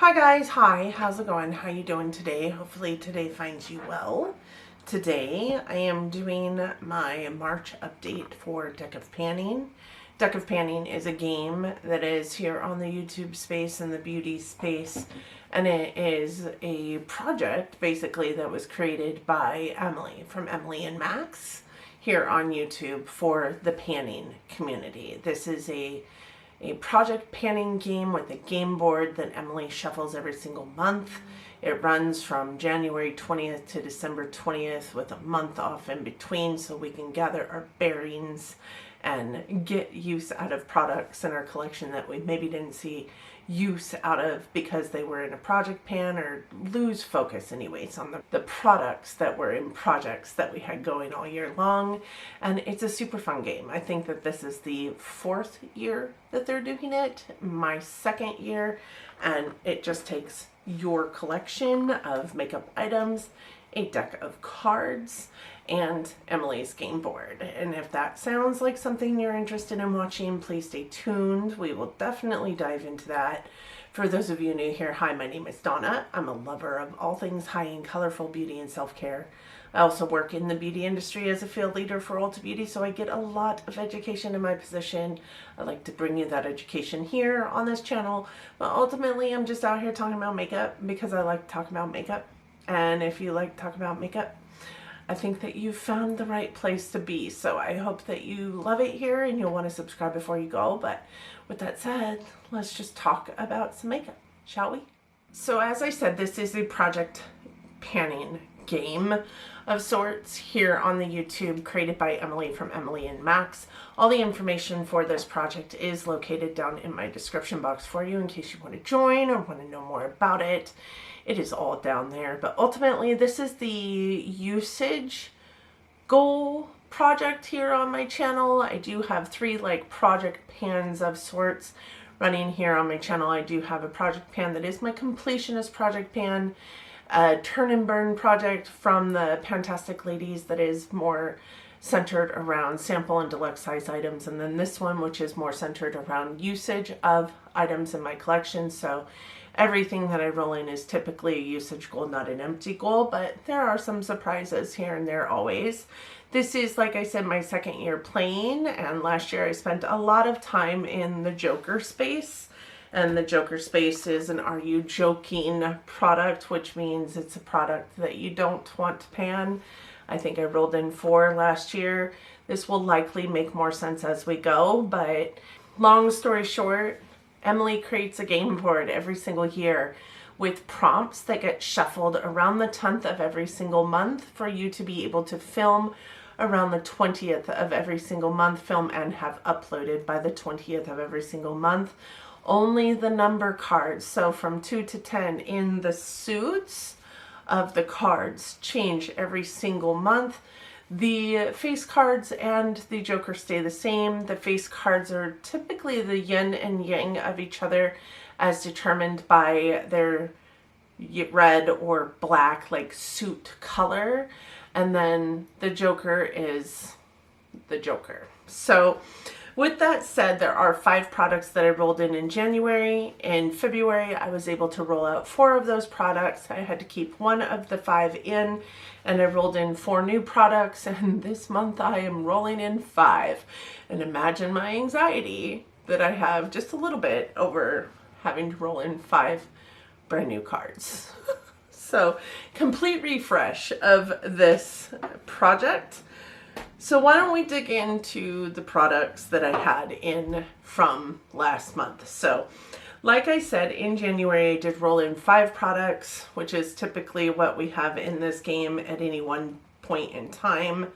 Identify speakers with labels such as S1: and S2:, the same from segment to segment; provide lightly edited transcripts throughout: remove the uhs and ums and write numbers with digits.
S1: Hi guys, hi, how's it going? How you doing today? Hopefully today finds you well. Today I am doing my March update for Deck of Panning. Deck of Panning is a game that is here on the YouTube space and the beauty space, and it is a project basically that was created by Emily from Emily and Max here on YouTube for the panning community. This is a project panning game with a game board that Emily shuffles every single month. It runs from January 20th to December 20th with a month off in between so we can gather our bearings and get use out of products in our collection that we maybe didn't see use out of because they were in a project pan, or lose focus anyways on the products that were in projects that we had going all year long. And it's a super fun game. I think that this is the 4th year that they're doing it, my 2nd year, and it just takes your collection of makeup items, a deck of cards, and Emily's game board. And if that sounds like something you're interested in watching, please stay tuned. We will definitely dive into that. For those of you new here, hi, my name is Donna. I'm a lover of all things high-end, colorful beauty and self-care. I also work in the beauty industry as a field leader for Ulta Beauty, so I get a lot of education in my position. I like to bring you that education here on this channel, but ultimately I'm just out here talking about makeup because I like talking about makeup. And if you like talking about makeup, I think that you've found the right place to be. So I hope that you love it here and you'll want to subscribe before you go. But with that said, let's just talk about some makeup, shall we? So as I said, this is a project panning game of sorts here on the YouTube, created by Emily from Emily and Max. All the information for this project is located down in my description box for you in case you want to join or want to know more about it. It is all down there, but ultimately this is the usage goal project here on my channel. I do have 3 like project pans of sorts running here on my channel. I do have a project pan that is my completionist project pan, a turn and burn project from the Fantastic Ladies that is more centered around sample and deluxe size items, and then this one which is more centered around usage of items in my collection. So everything that I roll in is typically a usage goal, not an empty goal, but there are some surprises here and there always. This is, like I said, my 2nd year playing, and last year I spent a lot of time in the Joker space. And the Joker space is an Are You Joking product, which means it's a product that you don't want to pan. I think I rolled in 4 last year. This will likely make more sense as we go, but long story short, Emily creates a game board every single year with prompts that get shuffled around the 10th of every single month for you to be able to film around the 20th of every single month, film and have uploaded by the 20th of every single month. Only the number cards, so from 2 to 10 in the suits of the cards, change every single month. The face cards and the Joker stay the same. The face cards are typically the yin and yang of each other as determined by their red or black like suit color. And then the Joker is the Joker. So with that said, there are 5 products that I rolled in January. In February, I was able to roll out 4 of those products. I had to keep 1 of the 5 in, and I rolled in 4 new products, and this month I am rolling in 5. And imagine my anxiety that I have just a little bit over having to roll in 5 brand new cards. So, complete refresh of this project. So why don't we dig into the products that I had in from last month. So like I said, in January I did roll in 5 products, which is typically what we have in this game at any one point in time.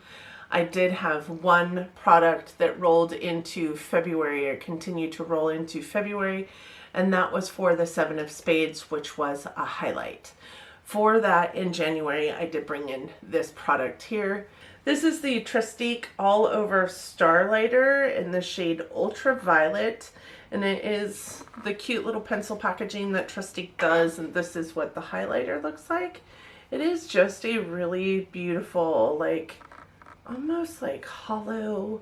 S1: I did have 1 product that rolled into February, or continued to roll into February, and that was for the 7 of Spades, which was a highlight. For that in January, I did bring in this product here. This is the Trustique All Over Starlighter in the shade Ultraviolet, and it is the cute little pencil packaging that Trustique does, and this is what the highlighter looks like. It is just a really beautiful, like almost like hollow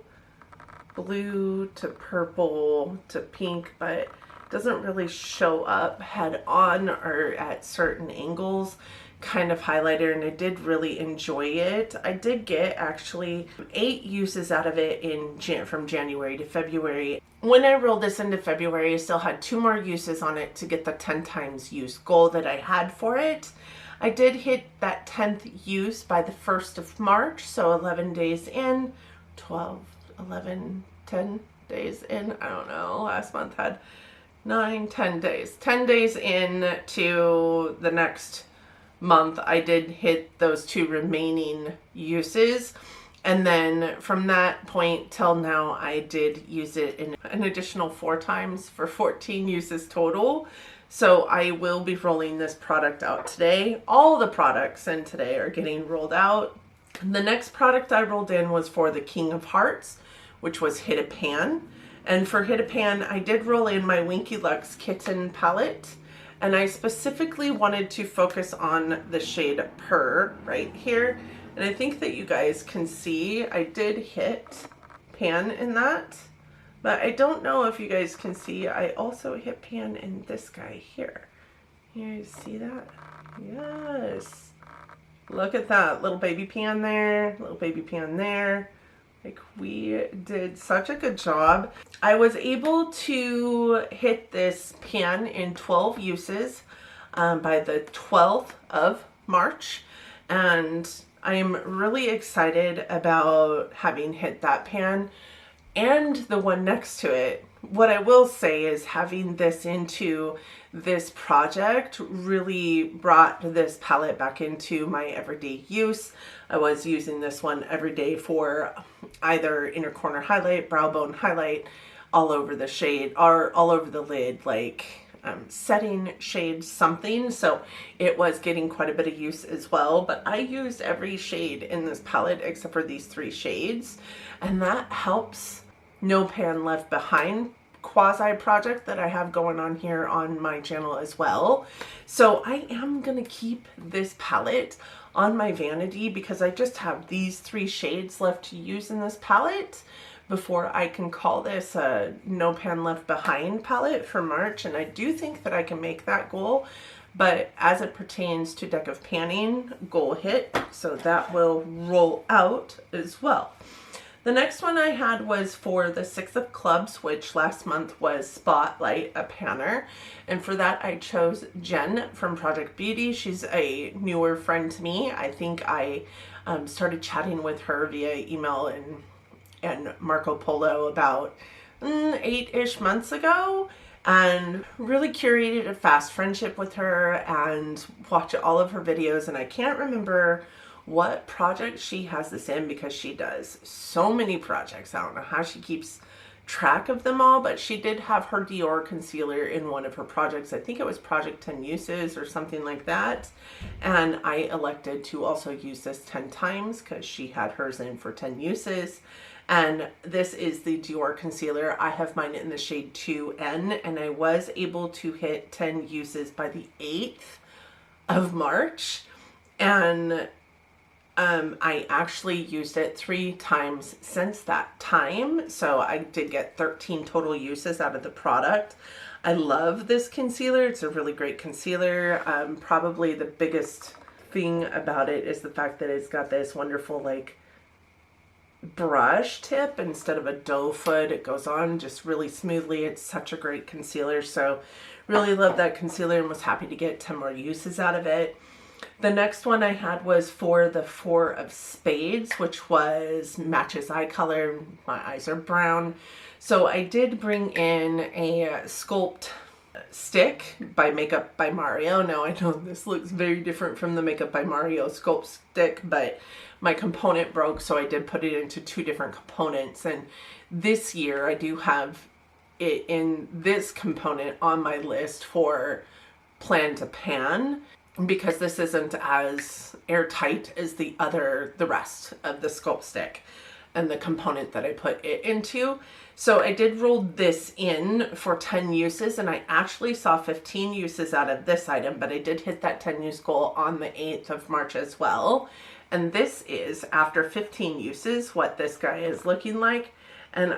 S1: blue to purple to pink, but doesn't really show up head on or at certain angles, kind of highlighter, and I did really enjoy it. I did get actually 8 uses out of it from January to February. When I rolled this into February, I still had 2 more uses on it to get the 10 times use goal that I had for it. I did hit that 10th use by the 1st of March, so 11 days in, 12, 11, 10 days in, I don't know, last month had 9, 10 days. 10 days in to the next month, I did hit those 2 remaining uses. And then from that point till now, I did use it in an additional 4 times for 14 uses total. So I will be rolling this product out today. All the products in today are getting rolled out. The next product I rolled in was for the King of Hearts, which was Hit a Pan. And for Hit a Pan, I did roll in my Winky Lux Kitten palette. And I specifically wanted to focus on the shade Purr right here. And I think that you guys can see I did hit pan in that. But I don't know if you guys can see, I also hit pan in this guy here. You guys see that? Yes. Look at that. Little baby pan there, little baby pan there. Like, we did such a good job. I was able to hit this pan in 12 uses by the 12th of March. And I'm really excited about having hit that pan and the one next to it. What I will say is having this into this project really brought this palette back into my everyday use. I was using this one every day for either inner corner highlight, brow bone highlight, all over the shade, or all over the lid, like setting shade something. So it was getting quite a bit of use as well. But I used every shade in this palette except for these 3 shades. And that helps No Pan Left Behind quasi project that I have going on here on my channel as well. So I am gonna keep this palette on my vanity because I just have these 3 shades left to use in this palette before I can call this a No Pan Left Behind palette for March. And I do think that I can make that goal, but as it pertains to Deck of Panning, goal hit, so that will roll out as well. The next one I had was for the 6 of Clubs, which last month was Spotlight a Panner. And for that, I chose Jen from Project Beauty. She's a newer friend to me. I think I started chatting with her via email and Marco Polo about 8-ish months ago, and really curated a fast friendship with her and watched all of her videos. And I can't remember what project she has this in because she does so many projects. I don't know how she keeps track of them all, but she did have her Dior concealer in one of her projects. I think it was Project 10 Uses or something like that. And I elected to also use this 10 times because she had hers in for 10 uses. And this is the Dior concealer. I have mine in the shade 2N, and I was able to hit 10 uses by the 8th of March. And I actually used it 3 times since that time. So I did get 13 total uses out of the product. I love this concealer. It's a really great concealer. Probably the biggest thing about it is the fact that it's got this wonderful like brush tip instead of a doe foot. It goes on just really smoothly. It's such a great concealer. So really love that concealer and was happy to get 10 more uses out of it. The next one I had was for the 4 of Spades, which was matches eye color. My eyes are brown. So I did bring in a Sculpt stick by Makeup by Mario. Now I know this looks very different from the Makeup by Mario Sculpt stick, but my component broke, so I did put it into 2 different components. And this year I do have it in this component on my list for Plan to Pan, because this isn't as airtight as the rest of the Sculpt stick and the component that I put it into. So I did roll this in for 10 uses, and I actually saw 15 uses out of this item, but I did hit that 10 use goal on the 8th of March as well. And this is, after 15 uses, what this guy is looking like. And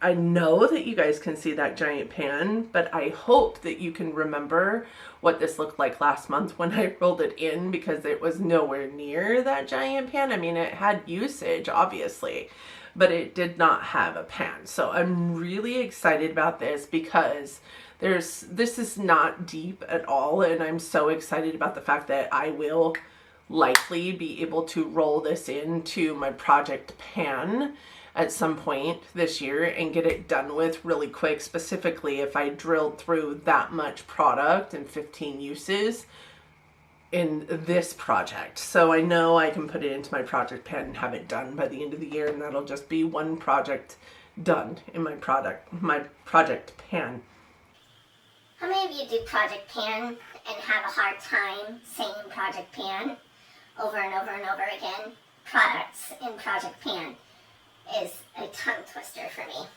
S1: I know that you guys can see that giant pan, but I hope that you can remember what this looked like last month when I rolled it in, because it was nowhere near that giant pan. I mean, it had usage, obviously, but it did not have a pan. So I'm really excited about this because this is not deep at all, and I'm so excited about the fact that I will likely be able to roll this into my project pan at some point this year and get it done with really quick, specifically if I drilled through that much product and 15 uses in this project. So I know I can put it into my project pan and have it done by the end of the year, and that'll just be one project done in my project pan.
S2: How many of you do project pan and have a hard time saying project pan over and over and over again? Products in project pan is a tongue twister for me.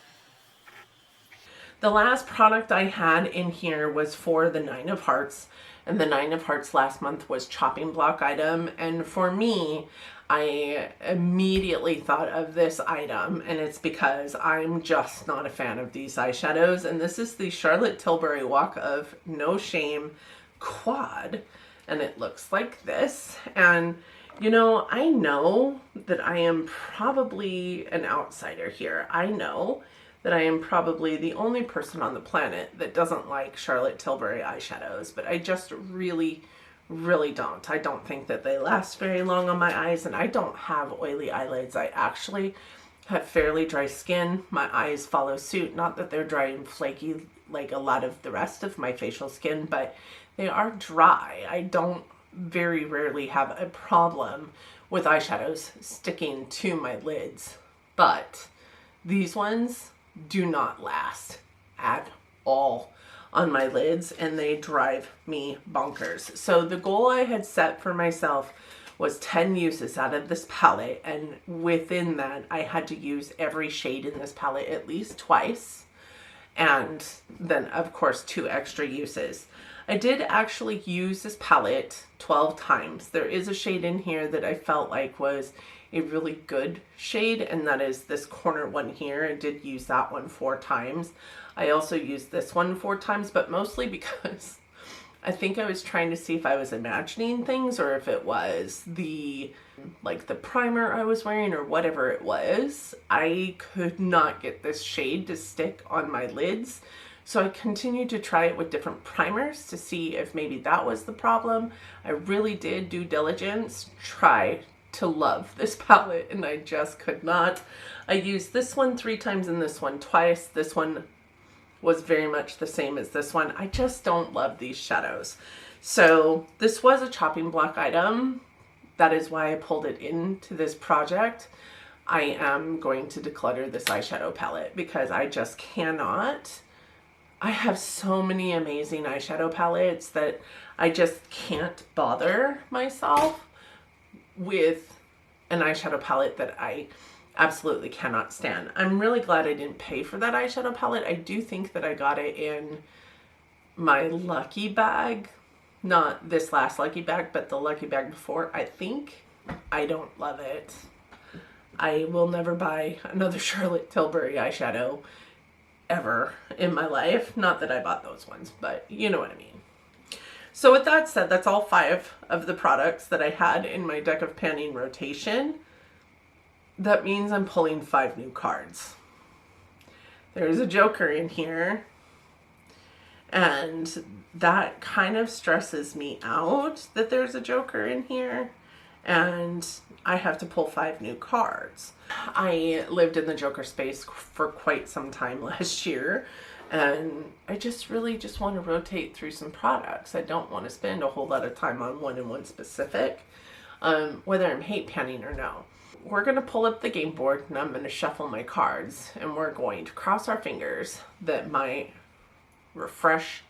S1: The last product I had in here was for the 9 of Hearts, and the 9 of Hearts last month was chopping block item, and for me, I immediately thought of this item, and it's because I'm just not a fan of these eyeshadows, and this is the Charlotte Tilbury Walk of No Shame Quad, and it looks like this. And you know, I know that I am probably an outsider here. I know that I am probably the only person on the planet that doesn't like Charlotte Tilbury eyeshadows, but I just really don't. I don't think that they last very long on my eyes, and I don't have oily eyelids. I actually have fairly dry skin. My eyes follow suit. Not that they're dry and flaky like a lot of the rest of my facial skin, but they are dry. I don't very rarely have a problem with eyeshadows sticking to my lids, but these ones do not last at all on my lids, and they drive me bonkers. So the goal I had set for myself was 10 uses out of this palette, and within that I had to use every shade in this palette at least twice, and then of course 2 extra uses. I did actually use this palette 12 times. There is a shade in here that I felt like was a really good shade, and that is this corner one here. I did use that one 4 times. I also used this one 4 times, but mostly because I think I was trying to see if I was imagining things or if it was the primer I was wearing or whatever it was. I could not get this shade to stick on my lids. So I continued to try it with different primers to see if maybe that was the problem. I really did due diligence try to love this palette, and I just could not. I used this one 3 times and this one twice. This one was very much the same as this one. I just don't love these shadows. So this was a chopping block item. That is why I pulled it into this project. I am going to declutter this eyeshadow palette because I just cannot. I have so many amazing eyeshadow palettes that I just can't bother myself with an eyeshadow palette that I absolutely cannot stand. I'm really glad I didn't pay for that eyeshadow palette. I do think that I got it in my lucky bag, not this last lucky bag, but the lucky bag before. I think I don't love it. I will never buy another Charlotte Tilbury eyeshadow ever in my life. Not that I bought those ones, but you know what I mean. So with that said, that's all 5 of the products that I had in my deck of panning rotation. That means I'm pulling 5 new cards. There's a Joker in here, and that kind of stresses me out that there's a Joker in here, and I have to pull 5 new cards. I lived in the Joker space for quite some time last year, and I just really want to rotate through some products. I don't want to spend a whole lot of time on one and one specific, whether I'm hate panning or no. We're going to pull up the game board, and I'm going to shuffle my cards, and we're going to cross our fingers that my refresh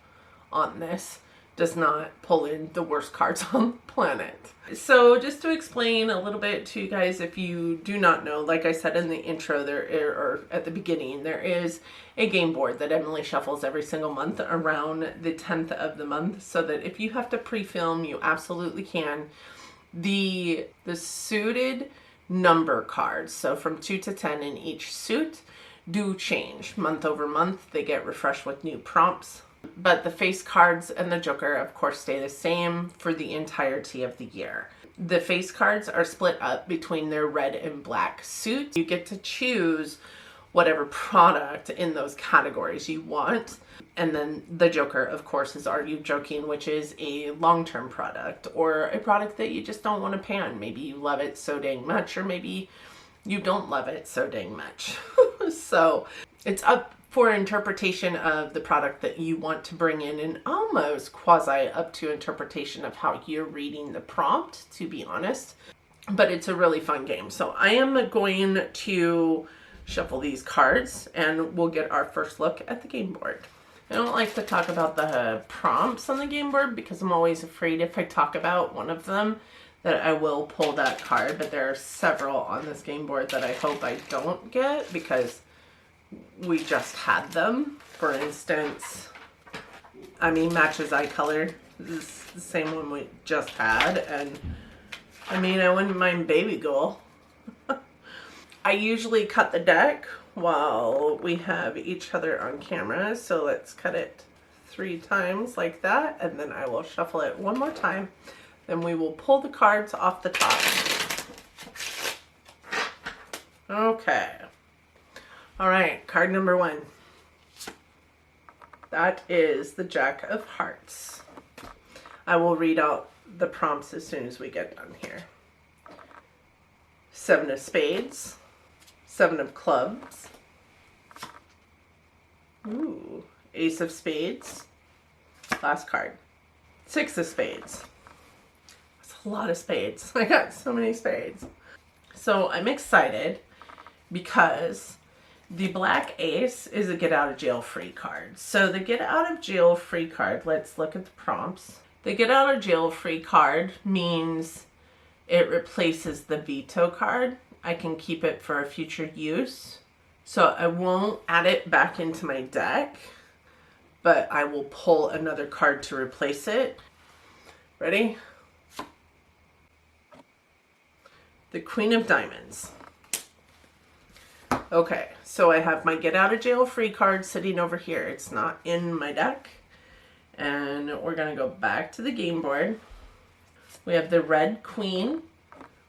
S1: on this does not pull in the worst cards on the planet. So just to explain a little bit to you guys, if you do not know, like I said in the intro or at the beginning, there is a game board that Emily shuffles every single month around the 10th of the month, so that if you have to pre-film, you absolutely can. The suited number cards, so from 2 to 10 in each suit, do change month over month. They get refreshed with new prompts. But the face cards and the Joker, of course, stay the same for the entirety of the year. The face cards are split up between their red and black suits. You get to choose whatever product in those categories you want. And then the Joker, of course, is Are You Joking, which is a long-term product or a product that you just don't want to pan. Maybe you love it so dang much, or maybe you don't love it so dang much. So it's up for interpretation of the product that you want to bring in, and almost quasi up to interpretation of how you're reading the prompt, to be honest. But it's a really fun game. So I am going to shuffle these cards and we'll get our first look at the game board. I don't like to talk about the prompts on the game board because I'm always afraid if I talk about one of them that I will pull that card, but there are several on this game board that I hope I don't get because we just had them. For instance, I mean, matches eye color. This is the same one we just had, and I mean, I wouldn't mind Baby Girl. I usually cut the deck while we have each other on camera, so let's cut it 3 times like that, and then I will shuffle it one more time. Then we will pull the cards off the top. Okay. All right, card number 1. That is the Jack of Hearts. I will read out the prompts as soon as we get done here. 7 of Spades. 7 of Clubs. Ooh, Ace of Spades. Last card. 6 of Spades. That's a lot of spades. I got so many spades. So I'm excited because the black ace is a get out of jail free card. So the get out of jail free card, let's look at the prompts. The get out of jail free card means it replaces the veto card. I can keep it for a future use. So I won't add it back into my deck, but I will pull another card to replace it. Ready? The Queen of Diamonds. Okay, so I have my get out of jail free card sitting over here. It's not in my deck. And we're gonna go back to the game board. We have the Red Queen,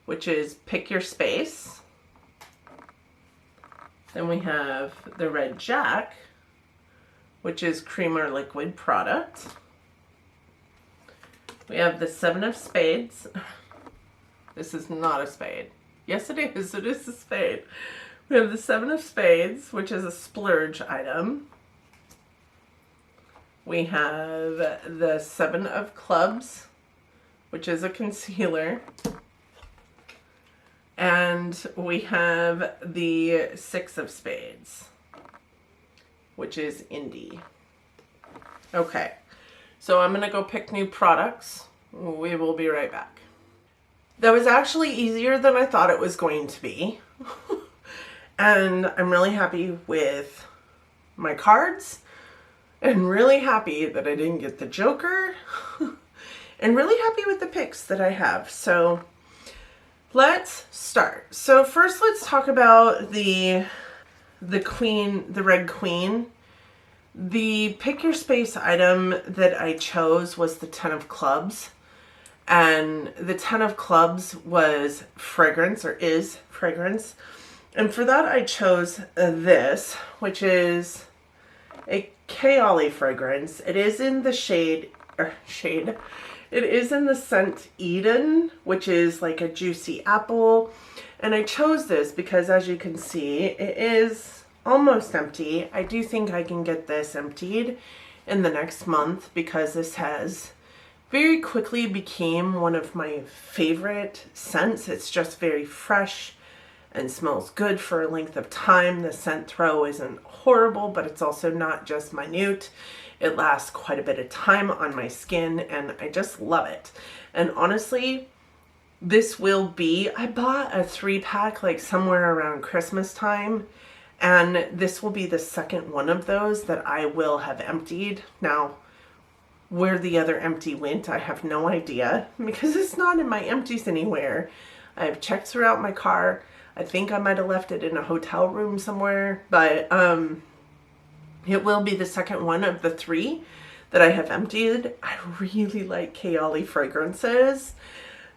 S1: which is pick your space. Then we have the Red Jack, which is cream or liquid product. We have the 7 of Spades. This is not a spade. Yes, it is. It is a spade. We have the 7 of Spades, which is a splurge item. We have the 7 of Clubs, which is a concealer. And we have the 6 of Spades, which is indie. Okay, so I'm going to go pick new products. We will be right back. That was actually easier than I thought it was going to be. And I'm really happy with my cards. And really happy that I didn't get the Joker. And really happy with the picks that I have. So let's start. So first let's talk about the queen, the Red Queen. The pick your space item that I chose was the 10 of Clubs. And the 10 of Clubs was fragrance, or is fragrance. And for that I chose this, which is a Kaoli fragrance. It is in the shade. It is in the scent Eden, which is like a juicy apple. And I chose this because, as you can see, it is almost empty. I do think I can get this emptied in the next month because this has very quickly became one of my favorite scents. It's just very fresh and smells good for a length of time. The scent throw isn't horrible, but it's also not just minute. It lasts quite a bit of time on my skin and I just love it. And honestly, this will be, I bought a 3-pack like somewhere around Christmas time, and this will be the second one of those that I will have emptied. Now, where the other empty went, I have no idea because it's not in my empties anywhere. I've checked throughout my car. I think I might have left it in a hotel room somewhere, but it will be the second one of the 3 that I have emptied. I really like Kayali fragrances.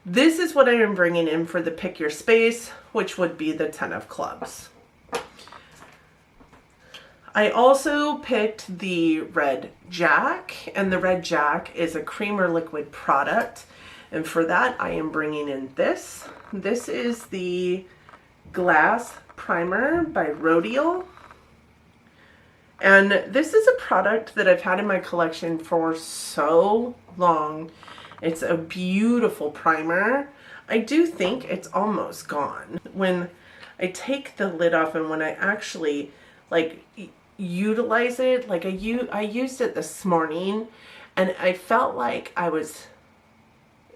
S1: This is what I am bringing in for the Pick Your Space, which would be the 10 of clubs. I also picked the Red Jack, and the Red Jack is a creamer liquid product. And for that, I am bringing in this. This is the Glass Primer by Rodial. And this is a product that I've had in my collection for so long. It's a beautiful primer. I do think it's almost gone. When I take the lid off and when I actually like utilize it, like I used it this morning and I felt like I was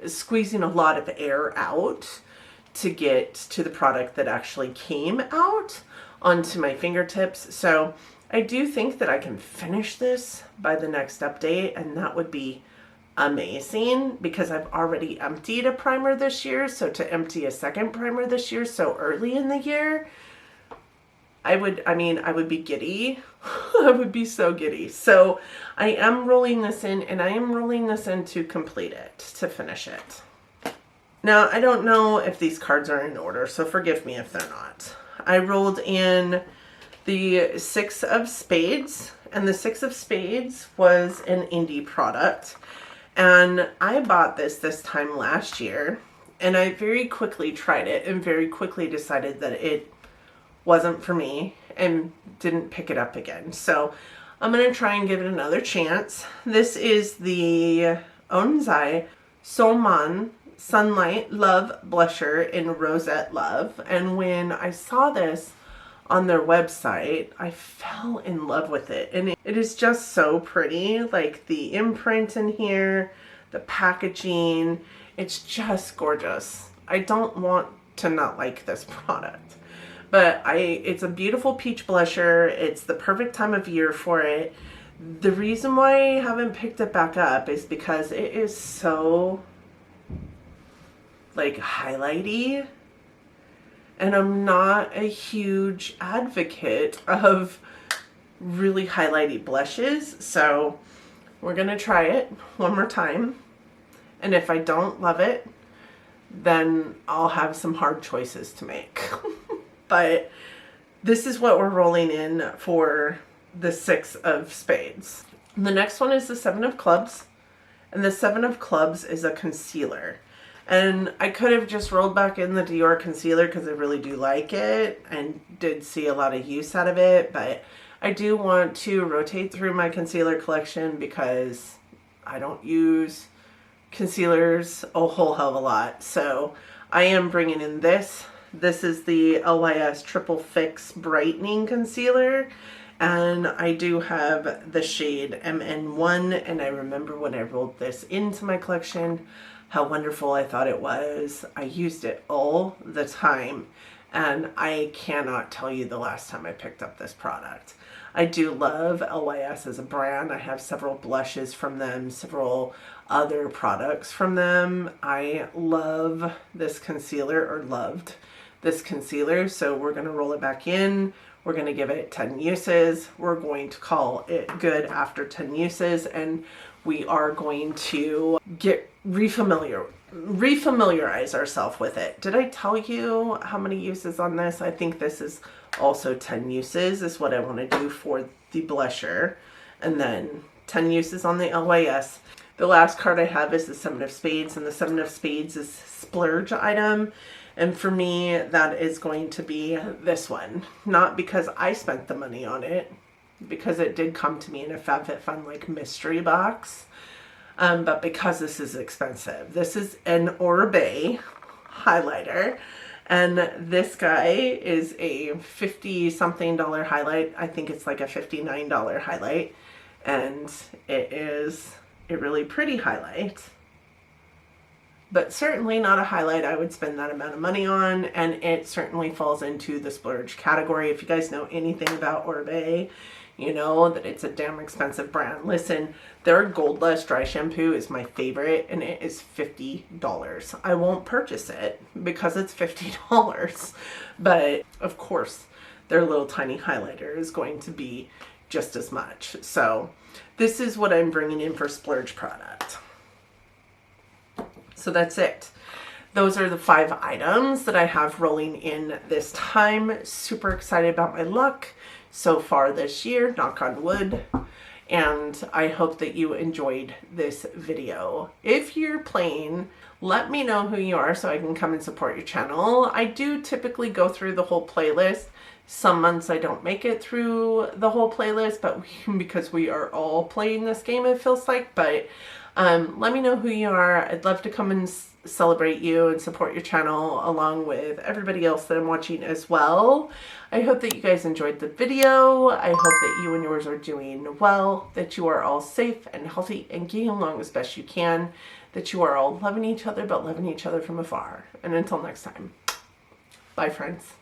S1: squeezing a lot of air out to get to the product that actually came out onto my fingertips. So I do think that I can finish this by the next update, and that would be amazing because I've already emptied a primer this year. So to empty a second primer this year so early in the year, I would be giddy. I would be so giddy. So I am rolling this in, and I am rolling this in to complete it, to finish it. Now, I don't know if these cards are in order, so forgive me if they're not. I rolled in the 6 of Spades, and the 6 of Spades was an indie product. And I bought this time last year, and I very quickly tried it and very quickly decided that it wasn't for me and didn't pick it up again. So I'm going to try and give it another chance. This is the Onzai Solman Sunlight Love Blusher in Rosette Love. And when I saw this on their website, I fell in love with it. And it is just so pretty. Like the imprint in here, the packaging, it's just gorgeous. I don't want to not like this product. But it's a beautiful peach blusher. It's the perfect time of year for it. The reason why I haven't picked it back up is because it is so like highlighty. And I'm not a huge advocate of really highlighty blushes. So we're going to try it one more time. And if I don't love it, then I'll have some hard choices to make. But this is what we're rolling in for the 6 of Spades. The next one is the 7 of Clubs. And the 7 of Clubs is a concealer. And I could have just rolled back in the Dior concealer because I really do like it and did see a lot of use out of it. But I do want to rotate through my concealer collection because I don't use concealers a whole hell of a lot. So I am bringing in this. This is the LYS Triple Fix Brightening Concealer, and I do have the shade MN1, and I remember when I rolled this into my collection, how wonderful I thought it was. I used it all the time, and I cannot tell you the last time I picked up this product. I do love LYS as a brand. I have several blushes from them, several other products from them. I love this concealer, or loved this concealer, so we're going to roll it back in. We're going to give it 10 uses. We're going to call it good after 10 uses, and we are going to get refamiliarize ourselves with it. Did I tell you how many uses on this? I think this is also 10 uses is what I want to do for the blusher, and then 10 uses on the LYS. The last card I have is the 7 of Spades, and the 7 of Spades is splurge item. And for me, that is going to be this one. Not because I spent the money on it, because it did come to me in a FabFitFun like mystery box, but because this is expensive. This is an Oribe highlighter, and this guy is a $50-something highlight. I think it's like a $59 highlight, and it is a really pretty highlight. But certainly not a highlight I would spend that amount of money on, and it certainly falls into the splurge category. If you guys know anything about Oribe, you know, that it's a damn expensive brand. Listen, their Gold Lust dry shampoo is my favorite, and it is $50. I won't purchase it because it's $50, but of course their little tiny highlighter is going to be just as much. So this is what I'm bringing in for splurge product. So that's it. Those are the 5 items that I have rolling in this time. Super excited about my luck so far this year, knock on wood. And I hope that you enjoyed this video. If you're playing, let me know who you are so I can come and support your channel. I do typically go through the whole playlist. Some months I don't make it through the whole playlist, but because we are all playing this game, it feels like. But let me know who you are. I'd love to come and celebrate you and support your channel along with everybody else that I'm watching as well. I hope that you guys enjoyed the video. I hope that you and yours are doing well, that you are all safe and healthy and getting along as best you can, that you are all loving each other but loving each other from afar. And until next time, bye friends.